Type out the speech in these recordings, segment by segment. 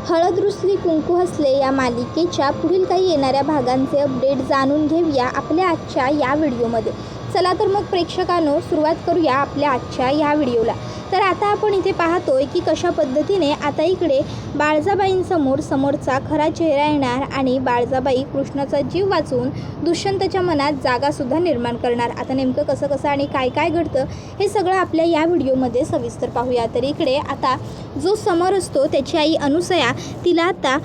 हळद रुसली कुंकू हसले या मालिकेच्या पुढील काही येणाऱ्या भागांचे अपडेट जाणून घेऊया आपल्या आजच्या या व्हिडिओमध्ये. चला तर मग प्रेक्षकांनो सुरुवात करूया आपल्या आजच्या या व्हिडिओला. तर आता आपण इथे पाहतोय की कशा पद्धतीने आता इकडे बाळजाबाईंसमोर समोरचा खरा चेहरा येणार आणि बाळजाबाई कृष्णाचा जीव वाचवून दुष्यंतच्या मनात जागासुद्धा निर्माण करणार. आता नेमकं कसं कसं आणि काय काय घडतं हे सगळं आपल्या या व्हिडिओमध्ये सविस्तर पाहूया. तर इकडे आता जो समर असतो त्याची आई अनुसया तिला आता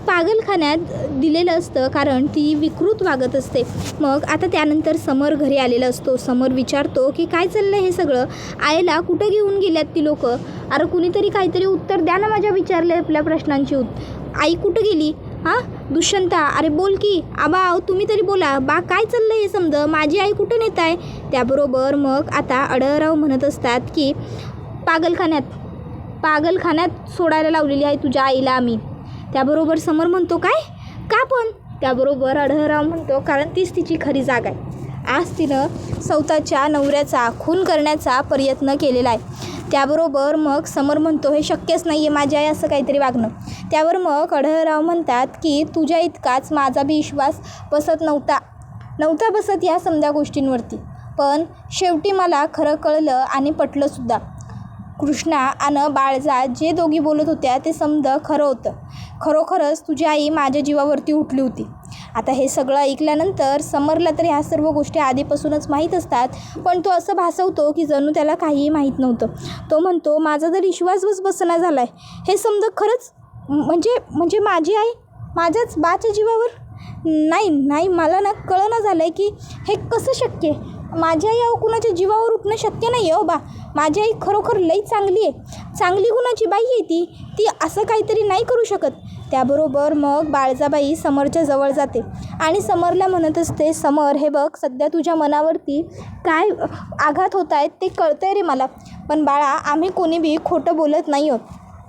पागलखान्यात दिलेलं असतं कारण ती विकृत वागत असते. मग आता त्यानंतर समर घरी आलेला असतो. समर विचारतो की काय चाललं हे सगळं, आईला कुठं घेऊन गेल्यात ती लोक, अरे कुणीतरी काहीतरी उत्तर द्या ना माझ्या विचारले आपल्या प्रश्नांची. आई कुठं गेली? हां दुष्यंता, अरे बोल की आबा, तुम्ही तरी बोला बा, काय चाललं हे समज, माझी आई कुठं नेत आहे? त्याबरोबर मग आता अडळराव म्हणत असतात की पागलखान्यात सोडायला लावलेली आहे तुझ्या आईला आम्ही. त्याबरोबर समर म्हणतो काय का पण? त्याबरोबर अढळराव म्हणतो कारण तीच तिची खरी जागा आहे. आज तिनं स्वतःच्या नवऱ्याचा खून करण्याचा प्रयत्न केलेला आहे. त्याबरोबर मग समर म्हणतो हे शक्यच नाही आहे माझी आई असं काहीतरी वागणं. त्यावर मग अढळराव म्हणतात की तुझ्या इतकाच माझा बी विश्वास बसत नव्हता बसत या समध्या गोष्टींवरती, पण शेवटी मला खरं कळलं आणि पटलंसुद्धा. कृष्णा आणि बाळजा जे दोघी बोलत होत्या ते समज खरं होतं. खरोखरच तुझी आई माझ्या जीवावरती उठली होती. आता हे सगळं ऐकल्यानंतर समरला तर ह्या सर्व गोष्टी आधीपासूनच माहीत असतात, पण तो असं भासवतो की जणू त्याला काहीही माहीत नव्हतं. तो म्हणतो माझा जर विश्वासच बसना झाला आहे, हे समज खरंच म्हणजे माझी आई माझ्याच बाच्या जीवावर? नाही मला ना कळना झालं आहे की हे कसं शक्य आहे. माझी आई कुणाच्या जीवावर उठणं शक्य नाही आहे. बा माझी आई खरोखर लई चांगली आहे. चांगली गुणाची बाई आहे ती असं काहीतरी नाही करू शकत. त्याबरोबर मग बाळजाबाई समरच्या जवळ जाते आणि समरला म्हणत असते, समर हे बघ सध्या तुझ्या मनावरती काय आघात होत आहेत ते कळतं आहे रे मला, पण बाळा आम्ही कोणी बी खोटं बोलत नाही आहोत.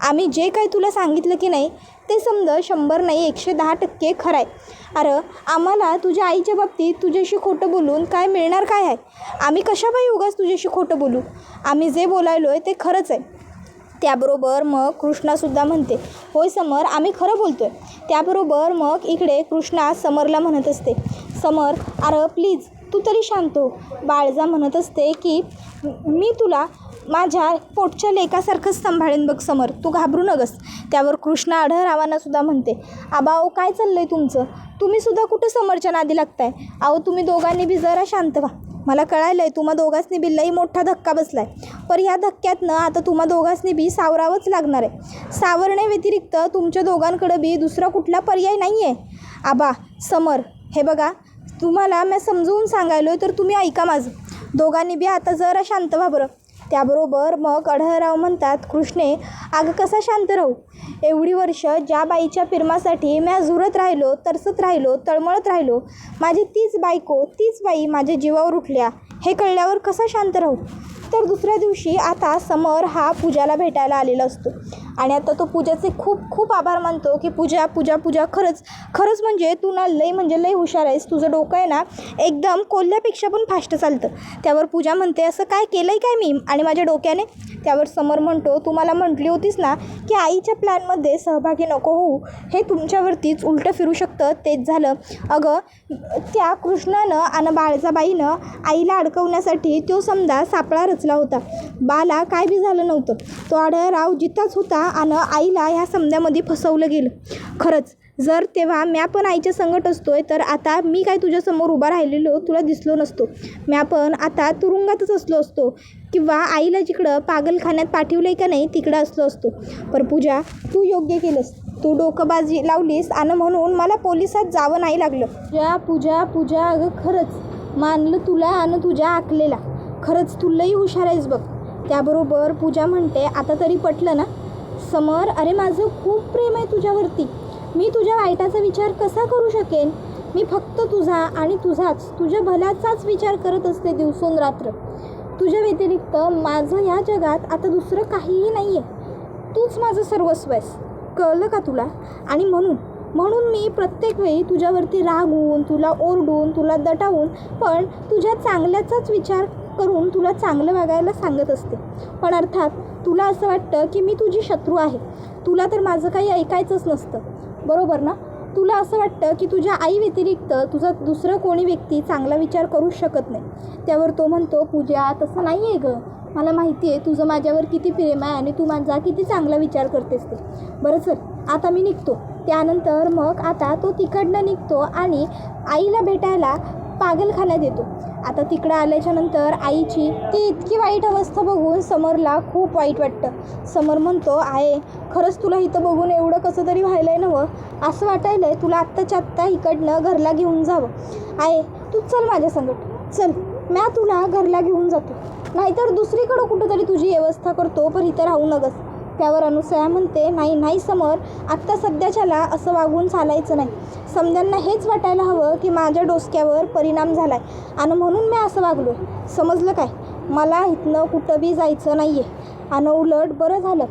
आम्ही जे काही तुला सांगितलं की नाही ते समज 100 नाही 110% खरं आहे. अरे आम्हाला तुझ्या आईच्या बाबतीत तुझ्याशी खोटं बोलून काय मिळणार काय आहे? आम्ही कशाबाई उगाच तुझ्याशी खोटं बोलू? आम्ही जे बोलायलो आहे ते खरंच आहे. त्याबरोबर मग कृष्णासुद्धा म्हणते होय समर आम्ही खरं बोलतो आहे. त्याबरोबर मग इकडे कृष्णा समरला म्हणत असते, समर अरे प्लीज तू तरी शांत हो. बाळजा म्हणत असते की मी तुला माझ्या पोटच्या लेकासारखंच सांभाळेन बघ समर, तू घाबरू नगस. त्यावर कृष्णा अढळरावांनासुद्धा म्हणते, आबा अहो काय चाललं आहे तुमचं, तुम्हीसुद्धा कुठं समरच्या नादी लागताय? अहो तुम्ही दोघांनी बी जरा शांत व्हा. मला कळालं आहे तुम्हा दोघांनी बी लई मोठा धक्का बसला आहे, पण ह्या धक्क्यातनं आता तुम्हा दोघांनी बी सावरावंच लागणार आहे. सावरण्याव्यतिरिक्त तुमच्या दोघांकडं बी दुसरा कुठला पर्याय नाही आहे. आबा समर हे बघा तुम्हाला मी समजवून सांगायलो तर तुम्ही ऐका माझं. दोघांनी बी आता जरा शांत व्हा बरं. त्याबरोबर मग अढळराव म्हणतात, कृष्णे अगं कसा शांत राहू? एवढी वर्ष ज्या बाईच्या फिरमासाठी मी झुरत राहिलो, तरसत राहिलो, तळमळत राहिलो, माझी तीच बाई माझ्या जीवावर उठल्या हे कळल्यावर कसा शांत राहू? तर दुसऱ्या दिवशी आता समर हा पूजाला भेटायला आलेला असतो आणि आता तो पूजाचे खूप आभार मानतो की पूजा खरंच म्हणजे तू ना लई हुशार आहेस. तुझं डोकं आहे ना एकदम कोल्ह्यापेक्षा पण फास्ट चालतं. त्यावर पूजा म्हणते असं काय केलं आहे काय मी आणि माझ्या डोक्याने? त्यावर समर म्हणतो तू मला म्हटली होतीस ना की आईच्या प्लॅनमध्ये सहभागी नको होऊ, हे तुमच्यावरतीच उलटं फिरू शकतं, तेच झालं. अगं त्या कृष्णानं आणि बाळजाबाईनं आईला अडकवण्यासाठी तो समजा सापळा रचला होता. बाला काय बी झालं नव्हतं. तो अढळराव जिथंच होता आणि आईला ह्या समध्यामध्ये फसवलं गेलं. खरंच जर तेव्हा म्या पण आईच्या संगत असतोय तर आता मी काय तुझ्यासमोर उभा राहिलेलो तुला दिसलो नसतो. म्या पण आता तुरुंगातच असलो असतो किंवा आईला जिकडं पागलखान्यात पाठवलं आहे का नाही तिकडं असलो असतो. पण पूजा तू योग्य केलंस, तू डोकंबाजी लावलीस आणि म्हणून मला पोलिसात जावं नाही लागलं. पूजा अगं खरंच मानलं तुला आणि तुझ्या आकलेला, खरंच तू लई हुशार आहेस बघ. त्याबरोबर पूजा म्हणते आता तरी पटलं ना समर? अरे माझं खूप प्रेम आहे तुझ्यावरती. मी तुझ्या वाईटाचा विचार कसा करू शकेन? मी फक्त तुझा आणि तुझ्या भल्याचाच विचार करत असते दिवसोंरात्र. तुझ्या व्यतिरिक्त माझं या जगात आता दुसरं काहीही नाही आहे. तूच माझं सर्वस्व आहेस, कळलं का तुला? आणि म्हणून मी प्रत्येक वेळी तुझ्यावरती रागवून, तुला ओरडून, तुला दटावून पण तुझ्या चांगल्याचाच विचार नाटक करून तुला चांगलं वागायला सांगत असते, पण अर्थात तुला असं वाटतं की मी तुझी शत्रू आहे. तुला तर माझं काही ऐकायचंच नसतं, बरोबर ना? तुला असं वाटतं की तुझ्या आई व्यतिरिक्त तुझा दुसरं कोणी व्यक्ती चांगला विचार करूच शकत नाही. त्यावर तो म्हणतो, पूजा तसं नाही आहे गं, मला माहिती आहे तुझं माझ्यावर किती प्रेम आहे आणि तू माझा किती चांगला विचार करतेस ते. बरं चल, आता मी निघतो. त्यानंतर मग आता तो तिकडनं निघतो आणि आईला भेटायला पागलखान्यात येतो. आता तिकडं आल्याच्यानंतर आईची ती इतकी वाईट अवस्था बघून समरला खूप वाईट वाटतं. समर म्हणतो, आहे खरंच तुला इथं बघून एवढं कसं तरी व्हायलं आहे नवं, असं वाटायलं आहे तुला आत्ताच्या आत्ता इकडनं घरला घेऊन जावं. आहे तू चल माझ्या संगत, चल म्या तुला घरला घेऊन जातो, नाहीतर दुसरीकडं कुठंतरी तुझी व्यवस्था करतो, पण इथं राहू नगस. त्यावर अनुसया म्हणते, नाही समर, आत्ता सध्याच्याला असं वागून चालायचं नाही. समद्यांना हेच वाटायला हवं की माझ्या डोसक्यावर परिणाम झाला आहे आणि म्हणून मी असं वागलो, समजलं काय? मला इथनं कुठं बी जायचं नाही आहे. आणि उलट बरं झालं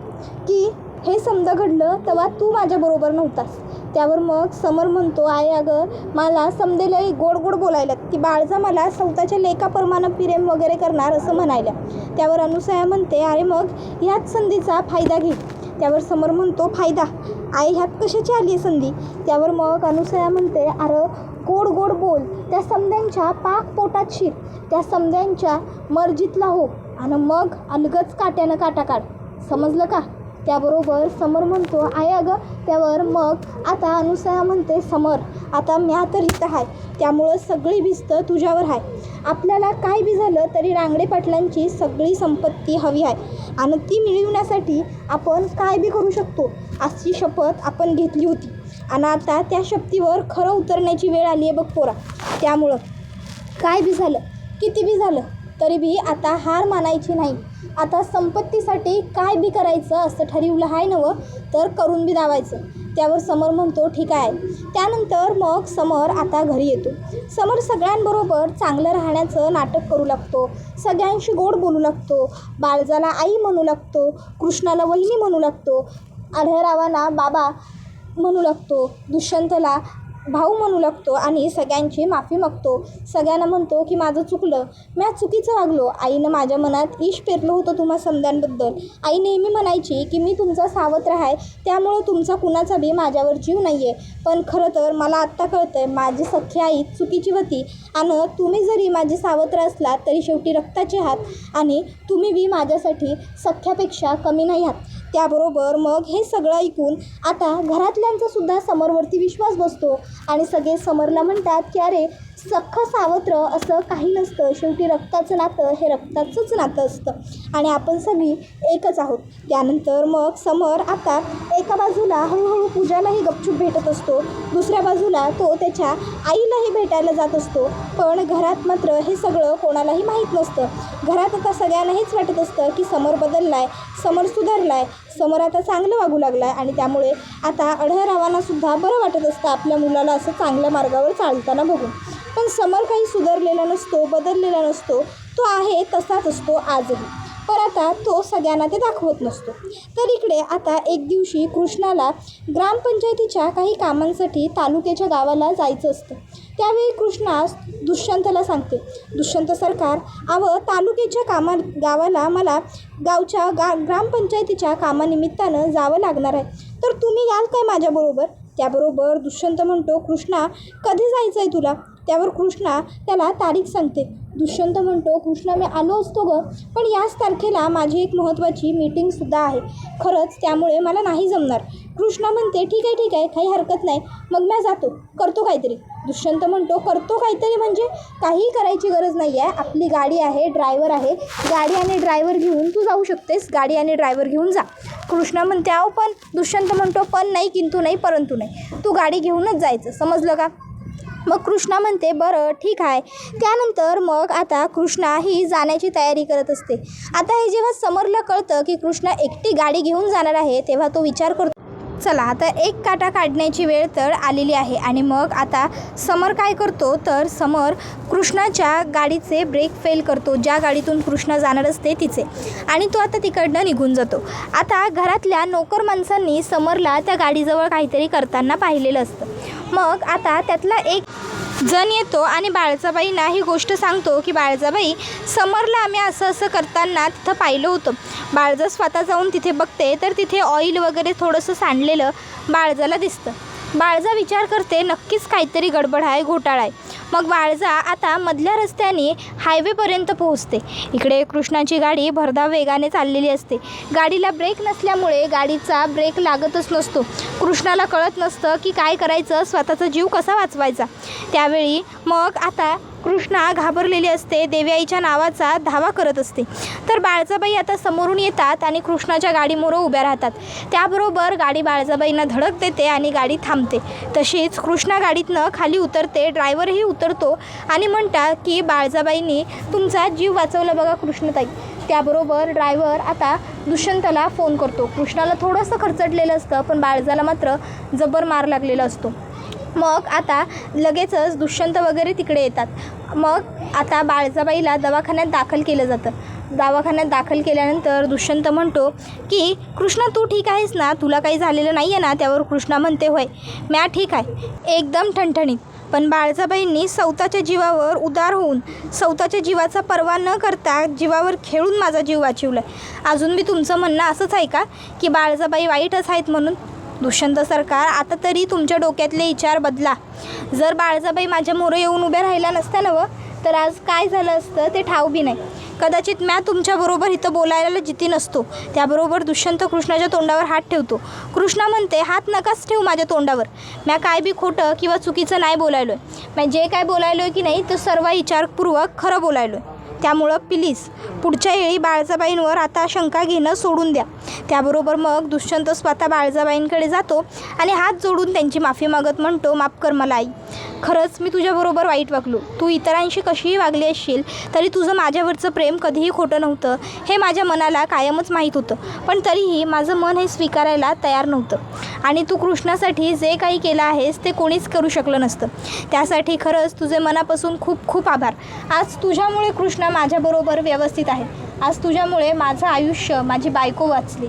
की हे समजा घडलं तेव्हा तू माझ्याबरोबर नव्हतास. त्यावर मग समर म्हणतो, आहे अगं मला समदेला गोड गोड बोलायला की बाळजा मला स्वतःच्या लेकाप्रमाणे प्रेम वगैरे करणार असं म्हणायला. त्यावर अनुसया म्हणते, अरे मग ह्याच संधीचा फायदा घे. त्यावर समर म्हणतो, फायदा? आई ह्यात कशाची आली आहे संधी? त्यावर मग अनुसया म्हणते, अरे गोड गोड बोल, त्या समद्यांच्या पाक पोटात शिर, त्या समद्यांच्या मर्जीतला हो आणि मग अलगच काट्यानं काटा काढ, समजलं का? त्याबरोबर समर म्हणतो, आहे अगं. त्यावर मग आता अनुसया म्हणते, समर आता म्या तर इथं आहे, त्यामुळं सगळी भिस्त तुझ्यावर आहे. आपल्याला काय बी झालं तरी रांगडे पाटलांची सगळी संपत्ती हवी आहे आणि ती मिळवण्यासाठी आपण काय बी करू शकतो अशी शपथ आपण घेतली होती आणि आता त्या शपथीवर खरं उतरण्याची वेळ आली आहे बघ पोरा. त्यामुळं काय बी झालं, किती बी झालं तरी बी आता हार मानायची नाही. आता संपत्तीसाठी काय बी करायचं असं ठरवलं आहे नवं, तर करून बी दावायचं. त्यावर समर म्हणतो, ठीक आहे. त्यानंतर मग समर आता घरी येतो. समर सगळ्यांबरोबर चांगलं राहण्याचं नाटक करू लागतो, सगळ्यांशी गोड बोलू लागतो, बाळजाला आई म्हणू लागतो, कृष्णाला वहिनी म्हणू लागतो, आढळरावांना बाबा म्हणू लागतो, दुष्यंतला भाऊ म्हणू लागतो आणि सगळ्यांची माफी मागतो. सगळ्यांना म्हणतो की माझं चुकलं, मी चुकीचं वागलो. आईनं माझ्या मनात ईश पेरलं होतं तुम्हा समद्यांबद्दल. आई नेहमी म्हणायची की मी तुमचा सावत्र आहे, त्यामुळं तुमचा कुणाचा बी माझ्यावर जीव नाही आहे. पण खरं तर मला आत्ता कळतं आहे माझी सख्खी आई चुकीची होती आणि तुम्ही जरी माझी सावत्र असलात तरी शेवटी रक्ताचे आहात आणि तुम्ही बी माझ्यासाठी सख्यापेक्षा कमी नाही आहात. त्याबरोबर मग हे सगळं ऐकून आता घरातल्यांचासुद्धा समरवरती विश्वास बसतो आणि सगळे समरला म्हणतात की अरे सख्खं सावत्र असं काही नसतं, शेवटी रक्ताचं नातं हे रक्ताचंच नातं असतं आणि आपण सगळी एकच आहोत. त्यानंतर मग समर आता एका बाजूला हळूहळू पूजालाही गपचूप भेटत असतो, दुसऱ्या बाजूला तो त्याच्या आईलाही भेटायला जात असतो. पण घरात मात्र हे सगळं कोणालाही माहीत नसतं. घरात आता सगळ्यांना हेच वाटत असतं की समर बदलला आहे, समर सुधारला आहे, समर आता चांगलं वागू लागला आहे आणि त्यामुळे आता आढळरावांनासुद्धा बरं वाटत असतं आपल्या मुलाला असं चांगल्या मार्गावर चालताना बघून. पण समर काही सुधारलेला नसतो, बदललेला नसतो, तो आहे तसाच असतो आजही. पण आता तो सगळ्यांना ते दाखवत नसतो. तर इकडे आता एक दिवशी कृष्णाला ग्रामपंचायतीच्या काही कामांसाठी तालुक्याच्या गावाला जायचं असतं. त्यावेळी कृष्णा दुष्यंतला सांगते, दुष्यंत सरकार, तालुक्याच्या गावाला मला गावच्या ग्रामपंचायतीच्या कामानिमित्तानं जावं लागणार आहे, तर तुम्ही याल काय माझ्याबरोबर? त्याबरोबर दुष्यंत म्हणतो, कृष्णा कधी जायचं आहे तुला? त्यावर कृष्णा त्याला तारीख सांगते. दुष्यंत म्हणतो, कृष्णा मी आलो असतो गं, पण याच तारखेला माझी एक महत्त्वाची मीटिंगसुद्धा आहे खरंच, त्यामुळे मला नाही जमणार. कृष्णा म्हणते, ठीक आहे, काही हरकत नाही, मग मी जातो, करतो काहीतरी. दुष्यंत म्हणतो, करतो काहीतरी म्हणजे काही करायची गरज नाही आहे, आपली गाडी आहे, ड्रायव्हर आहे, गाडी आणि ड्रायव्हर घेऊन तू जाऊ शकतेस, गाडी आणि ड्रायव्हर घेऊन जा. कृष्णा म्हणते, अहो पण. दुष्यंत म्हणतो, पण नाही, किंतु नाही, परंतु नाही, तू गाडी घेऊनच जायचं, समजलं का? मग कृष्णा म्हणते, बरं ठीक आहे. त्यानंतर मग आता कृष्णा ही जाण्याची तयारी करत असते. आता हे जेव्हा समरला कळतं की कृष्णा एकटी गाडी घेऊन जाणार आहे तेव्हा तो विचार करतो, चला आता एक काटा काढण्याची वेळ तर आलेली आहे. आणि मग आता समर काय करतो तर समर कृष्णाच्या गाडीचे ब्रेक फेल करतो, ज्या गाडीतून कृष्णा जाणार असते तिचे, आणि तो आता तिकडनं निघून जातो. आता घरातल्या नोकर माणसांनी समरला त्या गाडीजवळ काहीतरी करताना पाहिलेलं असतं. मग आता त्यातला एक जण येतो आणि बाळजाबाईंना ही गोष्ट सांगतो की बाळजाबाई, समरला आम्ही असं असं करताना तिथं पाहिलं होतं. बाळजा स्वतः जाऊन तिथे बघते तर तिथे ऑइल वगैरे थोडंसं सांडलेलं बाळजाला दिसतं. बाळजा विचार करते नक्कीच काहीतरी गडबड आहे, घोटाळा आहे. मग बाळजा आता मधल्या रस्त्याने हायवेपर्यंत पोहोचते. इकडे कृष्णाची गाडी भरधाव वेगाने चाललेली असते. गाडीला ब्रेक नसल्यामुळे गाडीचा ब्रेक लागतच नसतो. कृष्णाला कळत नसतं की काय करायचं, स्वतःचा जीव कसा वाचवायचा. त्यावेळी मग आता कृष्णा घाबरलेली असते, देवयाईच्या नावाचा धावा करत असते. तर बाळजाबाई आता समोरून येतात आणि कृष्णाच्या गाडीमोरं उभ्या राहतात. त्याबरोबर गाडी बाळजाबाईंना धडक देते आणि गाडी थांबते. तशीच कृष्णा गाडीतनं खाली उतरते. ड्रायव्हरही उतरतो आणि म्हणतात की बाळजाबाईंनी तुमचा जीव वाचवला बघा कृष्णताई. त्याबरोबर ड्रायव्हर आता दुष्यंतला फोन करतो. कृष्णाला थोडंसं खरचटलेलं असतं पण बाळजाला मात्र जबर मार लागलेला असतो. मग आता लगेचच दुष्यंत वगैरे तिकडे येतात. मग आता बाळजाबाईला दवाखान्यात दाखल केलं जातं. दवाखान्यात दाखल केल्यानंतर दुष्यंत म्हणतो की कृष्णा तू ठीक आहेस ना, तुला काही झालेलं नाही आहे ना. त्यावर कृष्णा म्हणते होय म्या ठीक आहे, एकदम ठणठणीत. पण बाळजाबाईंनी स्वतःच्या जीवावर उदार होऊन स्वतःच्या जीवाचा पर्वा न करता जीवावर खेळून माझा जीव वाचवला आहे. अजून बी तुमचं म्हणणं असंच आहे का की बाळजाबाई वाईटच आहेत म्हणून? दुष्यंत सरकार, आता तरी तुमच्या डोक्यातले विचार बदला. जर बाळजाबाई माझ्या मोरं येऊन उभ्या राहिल्या नसत्या ना तर आज काय झालं असतं ते ठाव बी नाही. कदाचित म्या तुमच्याबरोबर इथं बोलायला जिती नसतो. त्याबरोबर दुष्यंत कृष्णाच्या तोंडावर हात ठेवतो. कृष्णा म्हणते हात नकाच ठेवू माझ्या तोंडावर. म्या काय बी खोटं किंवा चुकीचं नाही बोलायलो आहे. मी जे काय बोलायलो आहे की नाही तो सर्व विचारपूर्वक खरं बोलायलो आहे. त्यामुळं प्लीज पुढच्या वेळी बाळजाबाईंवर आता शंका घेणं सोडून द्या. त्याबरोबर मग दुष्यंत स्वतः बाळजाबाईंकडे जातो आणि हात जोडून त्यांची माफी मागत म्हणतो, माफ कर मला आई, खरंच मी तुझ्याबरोबर वाईट वागलो. तू इतरांशी कशीही वागली असशील तरी तुझं माझ्यावरचं प्रेम कधीही खोटं नव्हतं हे माझ्या मनाला कायमच माहीत होतं. पण तरीही माझं मन हे स्वीकारायला तयार नव्हतं. आणि तू कृष्णासाठी जे काही केलं आहेस ते कोणीच करू शकलं नसतं. त्यासाठी खरंच तुझे मनापासून खूप खूप आभार. आज तुझ्यामुळे कृष्णा माझ्याबरोबर व्यवस्थित आहे. आज तुझ्यामुळे माझं आयुष्य, माझी बायको वाचली.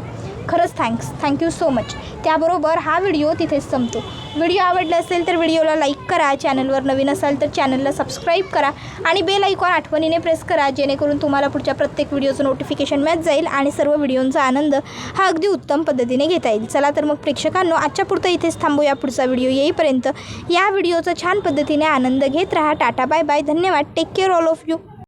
खरंच थँक्यू सो मच. त्याबरोबर हा व्हिडिओ तिथेच संपतो. व्हिडिओ आवडला असेल तर व्हिडिओला लाईक करा. चॅनलवर नवीन असाल तर चॅनलला सबस्क्राईब करा आणि बेल आयकॉन आठवणीने प्रेस करा, जेणेकरून तुम्हाला पुढच्या प्रत्येक व्हिडिओचं नोटिफिकेशन मिळत जाईल आणि सर्व व्हिडिओंचा आनंद हा अगदी उत्तम पद्धतीने घेता येईल. चला तर मग प्रेक्षकांनो, आजच्या पुरतं इथेच थांबूया. पुढचा व्हिडिओ येईपर्यंत या व्हिडिओचा छान पद्धतीने आनंद घेत राहा. Tata bye bye. धन्यवाद. Take care all of you.